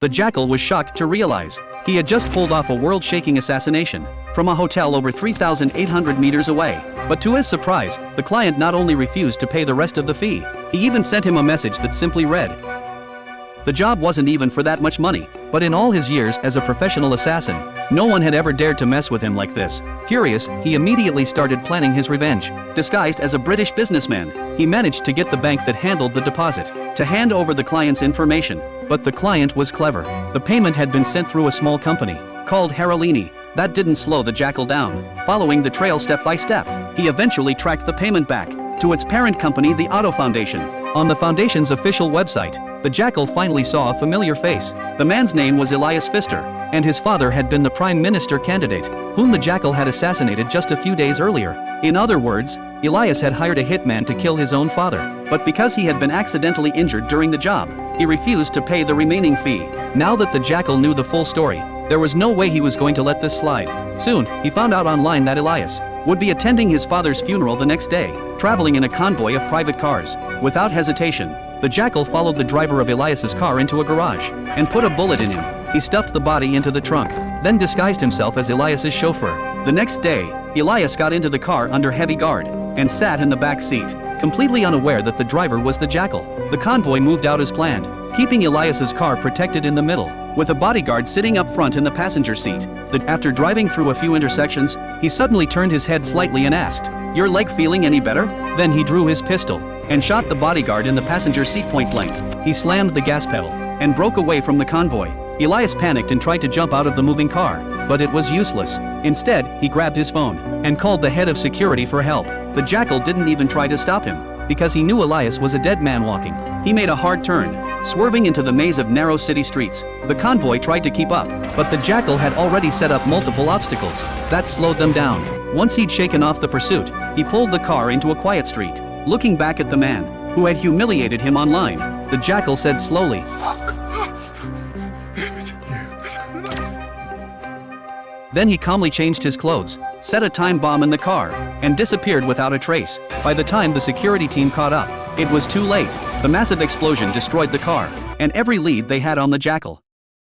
The Jackal was shocked to realize he had just pulled off a world-shaking assassination from a hotel over 3,800 meters away. But to his surprise, the client not only refused to pay the rest of the fee, he even sent him a message that simply read, "The job wasn't even for that much money." But in all his years as a professional assassin, no one had ever dared to mess with him like this. Furious, he immediately started planning his revenge. Disguised as a British businessman, he managed to get the bank that handled the deposit to hand over the client's information. But the client was clever. The payment had been sent through a small company called Haralini. That didn't slow the Jackal down. Following the trail step by step, he eventually tracked the payment back to its parent company, the Auto Foundation. On the foundation's official website, the Jackal finally saw a familiar face. The man's name was Elias Pfister, and his father had been the prime minister candidate, whom the Jackal had assassinated just a few days earlier. In other words, Elias had hired a hitman to kill his own father. But because he had been accidentally injured during the job, he refused to pay the remaining fee. Now that the Jackal knew the full story, there was no way he was going to let this slide. Soon, he found out online that Elias would be attending his father's funeral the next day, traveling in a convoy of private cars. Without hesitation, the Jackal followed the driver of Elias's car into a garage and put a bullet in him. He stuffed the body into the trunk, then disguised himself as Elias's chauffeur. The next day, Elias got into the car under heavy guard and sat in the back seat, completely unaware that the driver was the Jackal. The convoy moved out as planned, keeping Elias's car protected in the middle, with a bodyguard sitting up front in the passenger seat. After driving through a few intersections, he suddenly turned his head slightly and asked, "Your leg feeling any better?" Then he drew his pistol and shot the bodyguard in the passenger seat point blank. He slammed the gas pedal and broke away from the convoy. Elias panicked and tried to jump out of the moving car, but it was useless. Instead, he grabbed his phone and called the head of security for help. The Jackal didn't even try to stop him, because he knew Elias was a dead man walking. He made a hard turn, swerving into the maze of narrow city streets. The convoy tried to keep up, but the Jackal had already set up multiple obstacles that slowed them down. Once he'd shaken off the pursuit, he pulled the car into a quiet street. Looking back at the man who had humiliated him online, the Jackal said slowly, Then he calmly changed his clothes, set a time bomb in the car, and disappeared without a trace. By the time the security team caught up, it was too late. The massive explosion destroyed the car and every lead they had on the Jackal.